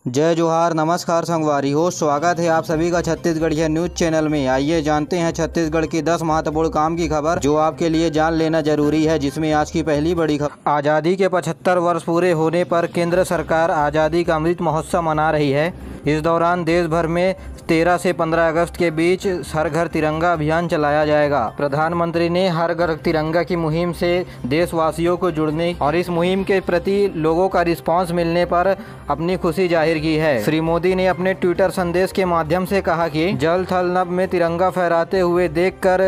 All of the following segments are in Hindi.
जय जोहार, नमस्कार संगवारी हो। स्वागत है आप सभी का छत्तीसगढ़िया न्यूज चैनल में। आइए जानते हैं छत्तीसगढ़ की 10 महत्वपूर्ण काम की खबर जो आपके लिए जान लेना जरूरी है। जिसमें आज की पहली बड़ी खबर, आज़ादी के 75 वर्ष पूरे होने पर केंद्र सरकार आज़ादी का अमृत महोत्सव मना रही है। इस दौरान देश भर में 13 से 15 अगस्त के बीच हर घर तिरंगा अभियान चलाया जाएगा। प्रधानमंत्री ने हर घर तिरंगा की मुहिम से देशवासियों को जुड़ने और इस मुहिम के प्रति लोगों का रिस्पांस मिलने पर अपनी खुशी जाहिर की है। श्री मोदी ने अपने ट्विटर संदेश के माध्यम से कहा कि जल थल नभ में तिरंगा फहराते हुए देखकर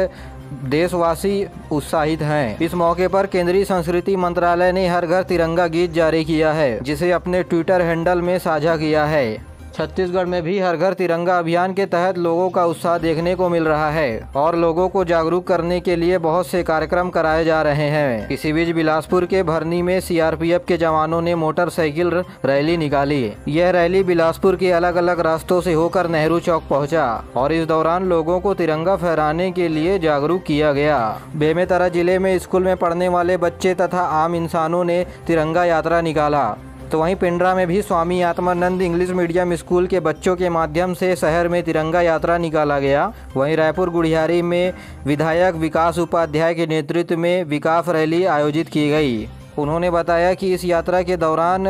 देशवासी उत्साहित हैं। इस मौके पर केंद्रीय संस्कृति मंत्रालय ने हर घर तिरंगा गीत जारी किया है, जिसे अपने ट्विटर हैंडल में साझा किया है। छत्तीसगढ़ में भी हर घर तिरंगा अभियान के तहत लोगों का उत्साह देखने को मिल रहा है और लोगों को जागरूक करने के लिए बहुत से कार्यक्रम कराए जा रहे हैं। इसी बीच बिलासपुर के भरनी में सीआरपीएफ के जवानों ने मोटरसाइकिल रैली निकाली। यह रैली बिलासपुर के अलग अलग रास्तों से होकर नेहरू चौक पहुंचा और इस दौरान लोगों को तिरंगा फहराने के लिए जागरूक किया गया। बेमेतरा जिले में स्कूल में पढ़ने वाले बच्चे तथा आम इंसानों ने तिरंगा यात्रा निकाला। तो वहीं पिंडरा में भी Swami Atmanand English medium school के बच्चों के माध्यम से शहर में तिरंगा यात्रा निकाला गया। वहीं रायपुर गुढ़ियारी में विधायक विकास उपाध्याय के नेतृत्व में विकास रैली आयोजित की गई। उन्होंने बताया कि इस यात्रा के दौरान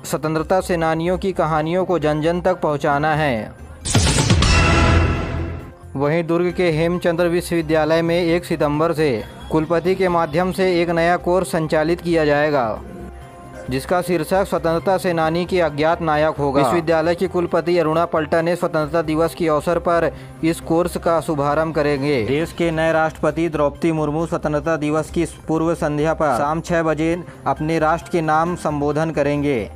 स्वतंत्रता सेनानियों की कहानियों को जन जन तक पहुँचाना है। वहीं दुर्ग के हेमचंद्र विश्वविद्यालय में 1 सितंबर से कुलपति के माध्यम से एक नया कोर्स संचालित किया जाएगा, जिसका शीर्षक स्वतंत्रता सेनानी के अज्ञात नायक होगा। विश्वविद्यालय की कुलपति अरुणा पल्टा ने स्वतंत्रता दिवस के अवसर पर इस कोर्स का शुभारंभ करेंगे। देश के नए राष्ट्रपति द्रौपदी मुर्मू स्वतंत्रता दिवस की पूर्व संध्या पर शाम 6 बजे अपने राष्ट्र के नाम संबोधन करेंगे।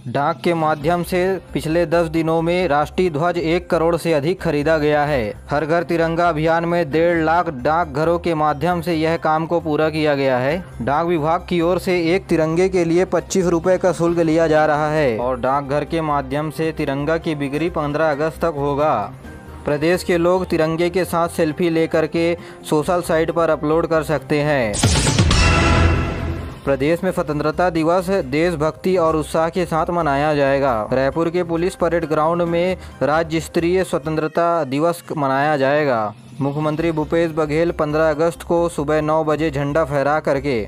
डाक के माध्यम से पिछले 10 दिनों में राष्ट्रीय ध्वज 1 करोड़ से अधिक खरीदा गया है। हर घर तिरंगा अभियान में 1.5 लाख डाकघरों के माध्यम से यह काम को पूरा किया गया है। डाक विभाग की ओर से एक तिरंगे के लिए 25 रुपए का शुल्क लिया जा रहा है और डाकघर के माध्यम से तिरंगा की बिक्री 15 अगस्त तक होगा। प्रदेश के लोग तिरंगे के साथ सेल्फी लेकर के सोशल साइट पर अपलोड कर सकते हैं। प्रदेश में स्वतंत्रता दिवस देशभक्ति और उत्साह के साथ मनाया जाएगा। रायपुर के पुलिस परेड ग्राउंड में राज्य स्तरीय स्वतंत्रता दिवस मनाया जाएगा। मुख्यमंत्री भूपेश बघेल 15 अगस्त को सुबह 9 बजे झंडा फहरा करके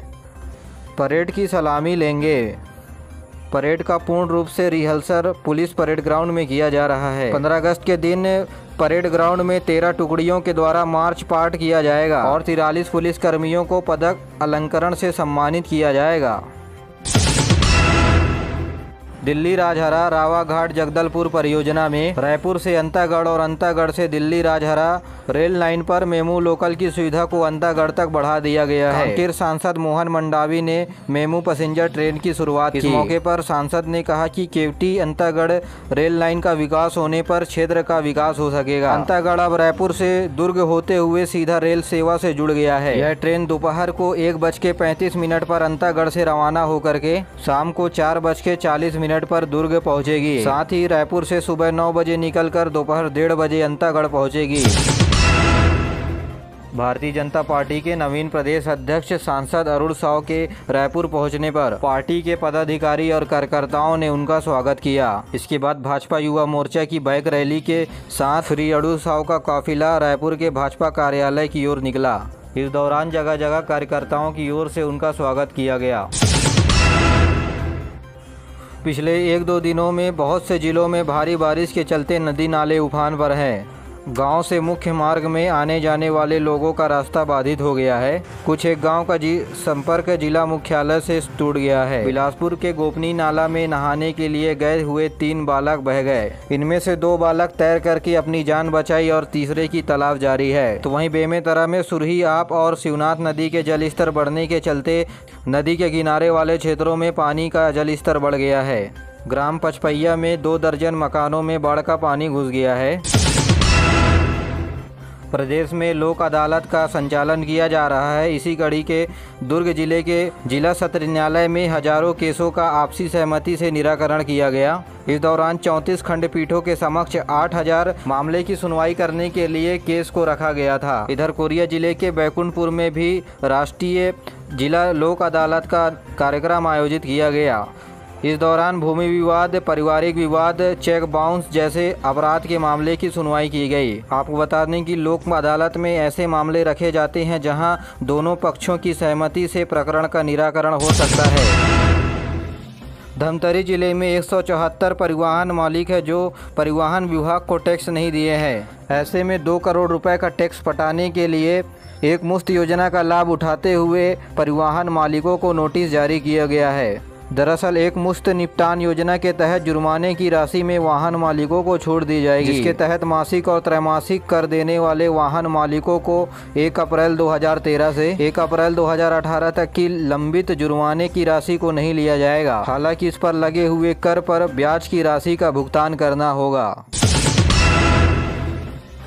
परेड की सलामी लेंगे। परेड का पूर्ण रूप से रिहर्सल पुलिस परेड ग्राउंड में किया जा रहा है। 15 अगस्त के दिन परेड ग्राउंड में 13 टुकड़ियों के द्वारा मार्च पार्ट किया जाएगा और 43 पुलिस कर्मियों को पदक अलंकरण से सम्मानित किया जाएगा। दिल्ली राजहरा रावाघाट जगदलपुर परियोजना में रायपुर से अंतागढ़ और अंतागढ़ से दिल्ली राजहरा रेल लाइन पर मेमू लोकल की सुविधा को अंतागढ़ तक बढ़ा दिया गया है। कांकेर सांसद मोहन मंडावी ने मेमू पैसेंजर ट्रेन की शुरुआत की। इस मौके पर सांसद ने कहा कि केवटी अंतागढ़ रेल लाइन का विकास होने पर क्षेत्र का विकास हो सकेगा। अंतागढ़ अब रायपुर से दुर्ग होते हुए सीधा रेल सेवा से जुड़ गया है। यह ट्रेन दोपहर को 1:35 पर अंतागढ़ से रवाना होकर के शाम को 4:40 पर दुर्ग पहुंचेगी। साथ ही रायपुर से सुबह 9 बजे निकलकर दोपहर 1:30 बजे अंतागढ़ पहुंचेगी। भारतीय जनता पार्टी के नवीन प्रदेश अध्यक्ष सांसद अरुण साव के रायपुर पहुंचने पर पार्टी के पदाधिकारी और कार्यकर्ताओं ने उनका स्वागत किया। इसके बाद भाजपा युवा मोर्चा की बाइक रैली के साथ श्री अरुण साव का काफिला रायपुर के भाजपा कार्यालय की ओर निकला। इस दौरान जगह जगह कार्यकर्ताओं की ओर से उनका स्वागत किया गया। पिछले 1-2 दिनों में बहुत से जिलों में भारी बारिश के चलते नदी नाले उफान पर हैं। गांव से मुख्य मार्ग में आने जाने वाले लोगों का रास्ता बाधित हो गया है। कुछ एक गांव का संपर्क जिला मुख्यालय से टूट गया है। बिलासपुर के गोपनी नाला में नहाने के लिए गए हुए 3 बालक बह गए। इनमें से 2 बालक तैर करके अपनी जान बचाई और तीसरे की तलाश जारी है। तो वहीं बेमेतरा में सुरही आप और शिवनाथ नदी के जलस्तर बढ़ने के चलते नदी के किनारे वाले क्षेत्रों में पानी का जलस्तर बढ़ गया है। ग्राम पचपैया में 2 दर्जन मकानों में बाढ़ का पानी घुस गया है। प्रदेश में लोक अदालत का संचालन किया जा रहा है। इसी कड़ी के दुर्ग जिले के जिला सत्र न्यायालय में हजारों केसों का आपसी सहमति से निराकरण किया गया। इस दौरान 34 खंडपीठों के समक्ष 8000 मामले की सुनवाई करने के लिए केस को रखा गया था। इधर कोरिया जिले के बैकुंठपुर में भी राष्ट्रीय जिला लोक अदालत का कार्यक्रम आयोजित किया गया। इस दौरान भूमि विवाद, पारिवारिक विवाद, चेक बाउंस जैसे अपराध के मामले की सुनवाई की गई। आपको बता दें कि लोक अदालत में ऐसे मामले रखे जाते हैं जहां दोनों पक्षों की सहमति से प्रकरण का निराकरण हो सकता है। धमतरी जिले में 174 परिवहन मालिक है जो परिवहन विभाग को टैक्स नहीं दिए हैं। ऐसे में 2 करोड़ रुपए का टैक्स पटाने के लिए एक मुफ्त योजना का लाभ उठाते हुए परिवहन मालिकों को नोटिस जारी किया गया है। दरअसल एक मुफ्त निपटान योजना के तहत जुर्माने की राशि में वाहन मालिकों को छूट दी जाएगी, जिसके तहत मासिक और त्रैमासिक कर देने वाले वाहन मालिकों को 1 अप्रैल 2013 से 1 अप्रैल 2018 तक की लंबित जुर्माने की राशि को नहीं लिया जाएगा। हालांकि इस पर लगे हुए कर पर ब्याज की राशि का भुगतान करना होगा।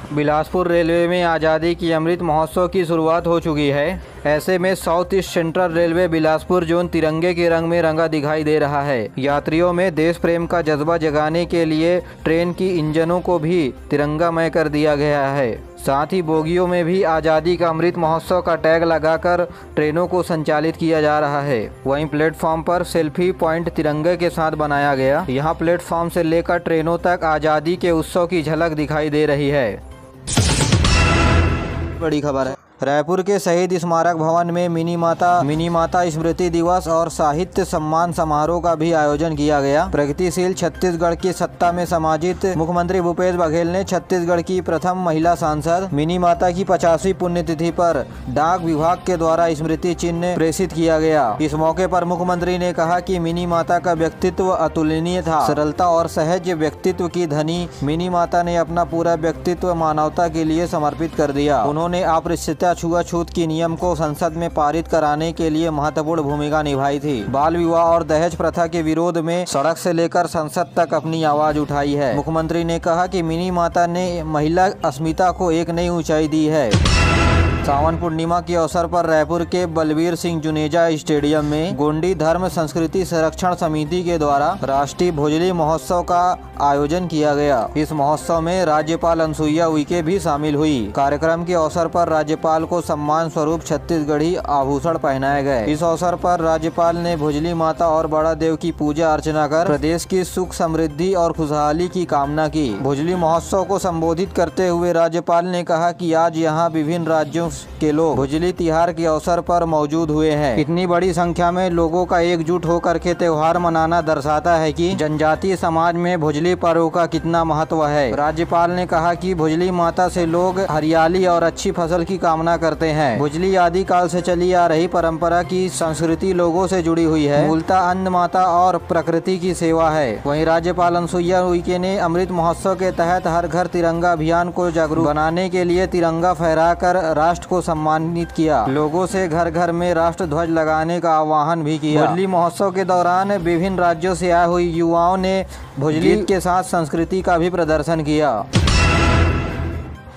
बिलासपुर रेलवे में आज़ादी की अमृत महोत्सव की शुरुआत हो चुकी है। ऐसे में south east central railway Bilaspur zone तिरंगे के रंग में रंगा दिखाई दे रहा है। यात्रियों में देश प्रेम का जज्बा जगाने के लिए ट्रेन की इंजनों को भी तिरंगामय कर दिया गया है। साथ ही बोगियों में भी आज़ादी का अमृत महोत्सव का टैग लगाकर ट्रेनों को संचालित किया जा रहा है। वहीं प्लेटफॉर्म पर सेल्फी पॉइंट तिरंगे के साथ बनाया गया। यहां प्लेटफॉर्म से लेकर ट्रेनों तक आज़ादी के उत्सव की झलक दिखाई दे रही है। बड़ी खबर है, रायपुर के शहीद स्मारक भवन में मिनी माता स्मृति दिवस और साहित्य सम्मान समारोह का भी आयोजन किया गया। प्रगतिशील छत्तीसगढ़ की सत्ता में समाजित मुख्यमंत्री भूपेश बघेल ने छत्तीसगढ़ की प्रथम महिला सांसद मिनी माता की 50वीं पुण्यतिथि पर डाक विभाग के द्वारा स्मृति चिन्ह प्रेषित किया गया। इस मौके पर मुख्यमंत्री ने कहा कि मिनी माता का व्यक्तित्व अतुलनीय था। सरलता और सहज व्यक्तित्व की धनी मिनी माता ने अपना पूरा व्यक्तित्व मानवता के लिए समर्पित कर दिया। उन्होंने अपरिष्यता छुआछूत की नियम को संसद में पारित कराने के लिए महत्वपूर्ण भूमिका निभाई थी। बाल विवाह और दहेज प्रथा के विरोध में सड़क से लेकर संसद तक अपनी आवाज उठाई है। मुख्यमंत्री ने कहा कि मिनी माता ने महिला अस्मिता को एक नई ऊंचाई दी है। सावन पूर्णिमा के अवसर पर रायपुर के बलबीर सिंह जुनेजा स्टेडियम में गोंडी धर्म संस्कृति संरक्षण समिति के द्वारा राष्ट्रीय भोजली महोत्सव का आयोजन किया गया। इस महोत्सव में राज्यपाल अनुसुईया उइके भी शामिल हुई। कार्यक्रम के अवसर पर राज्यपाल को सम्मान स्वरूप छत्तीसगढ़ी आभूषण पहनाए गए। इस अवसर पर राज्यपाल ने भोजली माता और बड़ा देव की पूजा अर्चना कर प्रदेश की सुख समृद्धि और खुशहाली की कामना की। भोजली महोत्सव को संबोधित करते हुए राज्यपाल ने कहा कि आज यहाँ विभिन्न राज्यों के लोग भोजली तिहार के अवसर पर मौजूद हुए हैं। इतनी बड़ी संख्या में लोगों का एकजुट होकर के त्योहार मनाना दर्शाता है कि जनजातीय समाज में भोजली पर्व का कितना महत्व है। राज्यपाल ने कहा कि भोजली माता से लोग हरियाली और अच्छी फसल की कामना करते हैं। भोजली आदि काल से चली आ रही परंपरा की संस्कृति लोगों से जुड़ी हुई है। मूलतः अन्न माता और प्रकृति की सेवा है। वहीं राज्यपाल अनुसुईया उइके ने अमृत महोत्सव के तहत हर घर तिरंगा अभियान को जागरूक बनाने के लिए तिरंगा फहराकर राष्ट्र को सम्मानित किया। लोगों से घर घर में राष्ट्र ध्वज लगाने का आह्वान भी किया। भोजली महोत्सव के दौरान विभिन्न राज्यों से आए हुए युवाओं ने भोजली के साथ संस्कृति का भी प्रदर्शन किया।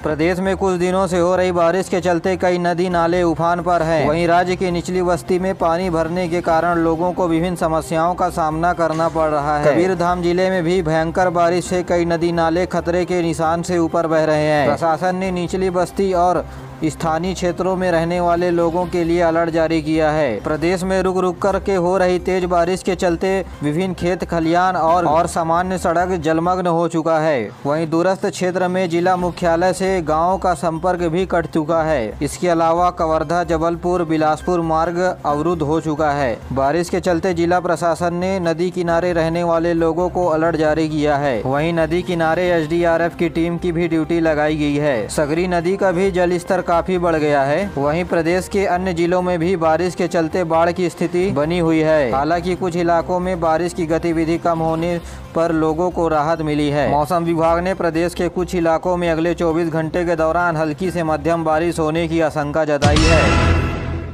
प्रदेश में कुछ दिनों से हो रही बारिश के चलते कई नदी नाले उफान पर हैं। वहीं राज्य की निचली बस्ती में पानी भरने के कारण लोगों को विभिन्न समस्याओं का सामना करना पड़ रहा है। कबीरधाम जिले में भी भयंकर बारिश से कई नदी नाले खतरे के निशान से ऊपर बह रहे हैं। प्रशासन ने निचली बस्ती और स्थानीय क्षेत्रों में रहने वाले लोगों के लिए अलर्ट जारी किया है। प्रदेश में रुक रुक कर के हो रही तेज बारिश के चलते विभिन्न खेत खलियान और सामान्य सड़क जलमग्न हो चुका है। वहीं दूरस्थ क्षेत्र में जिला मुख्यालय से गांव का संपर्क भी कट चुका है। इसके अलावा कवर्धा जबलपुर बिलासपुर मार्ग अवरुद्ध हो चुका है। बारिश के चलते जिला प्रशासन ने नदी किनारे रहने वाले लोगों को अलर्ट जारी किया है। वहीं नदी किनारे SDRF की टीम की भी ड्यूटी लगाई गई है। सगरी नदी का भी जल स्तर काफी बढ़ गया है। वहीं प्रदेश के अन्य जिलों में भी बारिश के चलते बाढ़ की स्थिति बनी हुई है। हालांकि कुछ इलाकों में बारिश की गतिविधि कम होने पर लोगों को राहत मिली है। मौसम विभाग ने प्रदेश के कुछ इलाकों में अगले 24 घंटे के दौरान हल्की से मध्यम बारिश होने की आशंका जताई है।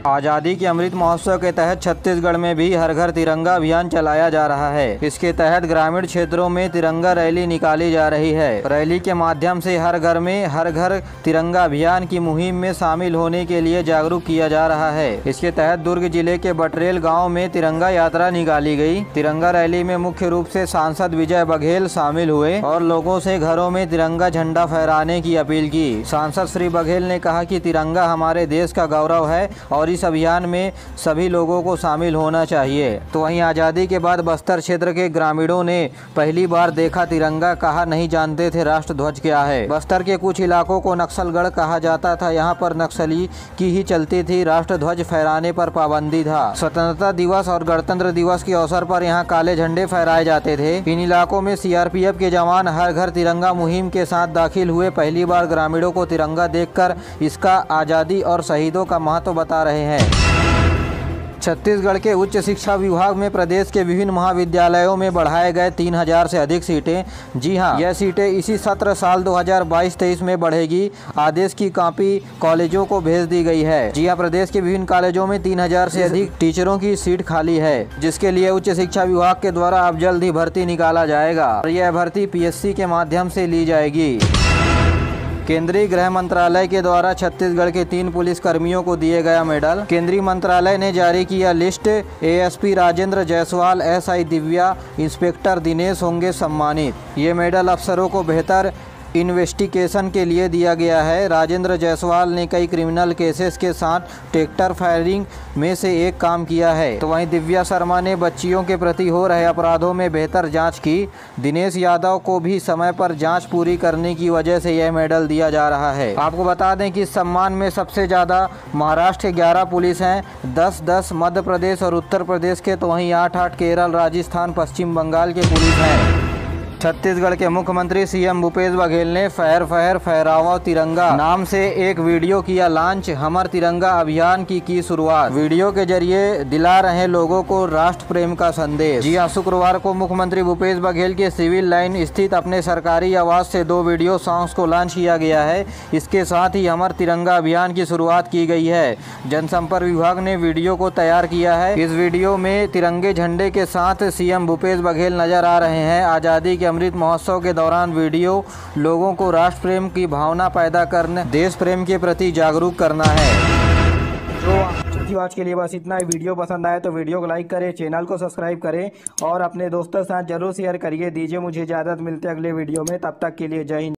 आज़ादी के अमृत महोत्सव के तहत छत्तीसगढ़ में भी हर घर तिरंगा अभियान चलाया जा रहा है। इसके तहत ग्रामीण क्षेत्रों में तिरंगा रैली निकाली जा रही है। रैली के माध्यम से हर घर में हर घर तिरंगा अभियान की मुहिम में शामिल होने के लिए जागरूक किया जा रहा है। इसके तहत दुर्ग जिले के बटरेल गाँव में तिरंगा यात्रा निकाली गई। तिरंगा रैली में मुख्य रूप से सांसद विजय बघेल शामिल हुए और लोगों से घरों में तिरंगा झंडा फहराने की अपील की। सांसद श्री बघेल ने कहा कि तिरंगा हमारे देश का गौरव है और इस अभियान में सभी लोगों को शामिल होना चाहिए। तो वहीं आज़ादी के बाद बस्तर क्षेत्र के ग्रामीणों ने पहली बार देखा तिरंगा, कहा नहीं जानते थे राष्ट्र ध्वज क्या है। बस्तर के कुछ इलाकों को नक्सलगढ़ कहा जाता था, यहाँ पर नक्सली की ही चलती थी, राष्ट्र ध्वज फहराने पर पाबंदी था। स्वतंत्रता दिवस और गणतंत्र दिवस के अवसर पर यहाँ काले झंडे फहराए जाते थे। इन इलाकों में सीआरपीएफ के जवान हर घर तिरंगा मुहिम के साथ दाखिल हुए। पहली बार ग्रामीणों को तिरंगा देखकर इसका आज़ादी और शहीदों का महत्व बता रहे हैं। छत्तीसगढ़ के उच्च शिक्षा विभाग में प्रदेश के विभिन्न महाविद्यालयों में बढ़ाए गए 3000 से अधिक सीटें। जी हां, यह सीटें इसी सत्र साल 2022-23 में बढ़ेगी। आदेश की कॉपी कॉलेजों को भेज दी गई है। जी हां, प्रदेश के विभिन्न कॉलेजों में 3000 से अधिक टीचरों की सीट खाली है, जिसके लिए उच्च शिक्षा विभाग के द्वारा अब जल्द ही भर्ती निकाला जाएगा और यह भर्ती पीएससी के माध्यम से ली जाएगी। केंद्रीय गृह मंत्रालय के द्वारा छत्तीसगढ़ के 3 पुलिस कर्मियों को दिए गया मेडल। केंद्रीय मंत्रालय ने जारी किया list. ASP Rajendra Jaiswal, SI Divya, inspector Dinesh होंगे सम्मानित। ये मेडल अफसरों को बेहतर इन्वेस्टिगेशन के लिए दिया गया है। राजेंद्र जायसवाल ने कई क्रिमिनल केसेस के साथ ट्रैक्टर फायरिंग में से एक काम किया है। तो वहीं दिव्या शर्मा ने बच्चियों के प्रति हो रहे अपराधों में बेहतर जांच की। दिनेश यादव को भी समय पर जांच पूरी करने की वजह से यह मेडल दिया जा रहा है। आपको बता दें कि इस सम्मान में सबसे ज़्यादा महाराष्ट्र के 11 पुलिस हैं, 10-10 मध्य प्रदेश और उत्तर प्रदेश के, तो वहीं 8-8 केरल, राजस्थान, पश्चिम बंगाल के पुलिस हैं। छत्तीसगढ़ के मुख्यमंत्री सीएम भूपेश बघेल ने फहर फहर फहराओ तिरंगा नाम से एक वीडियो किया लॉन्च। हमर तिरंगा अभियान की शुरुआत। वीडियो के जरिए दिला रहे लोगों को राष्ट्र प्रेम का संदेश। जी हां, शुक्रवार को मुख्यमंत्री भूपेश बघेल के सिविल लाइन स्थित अपने सरकारी आवास से 2 वीडियो सॉन्ग्स को लॉन्च किया गया है। इसके साथ ही हमर तिरंगा अभियान की शुरुआत की गई है। जनसंपर्क विभाग ने वीडियो को तैयार किया है। इस वीडियो में तिरंगे झंडे के साथ सीएम भूपेश बघेल नजर आ रहे हैं। आज़ादी के अमृत महोत्सव के दौरान वीडियो लोगों को राष्ट्र प्रेम की भावना पैदा करने, देश प्रेम के प्रति जागरूक करना है। तो आज के लिए बस इतना ही। वीडियो पसंद आए तो वीडियो को लाइक करें, चैनल को सब्सक्राइब करें और अपने दोस्तों के साथ जरूर शेयर करिए। दीजिए मुझे इजाज़त, मिलते अगले वीडियो में। तब तक के लिए जय हिंद।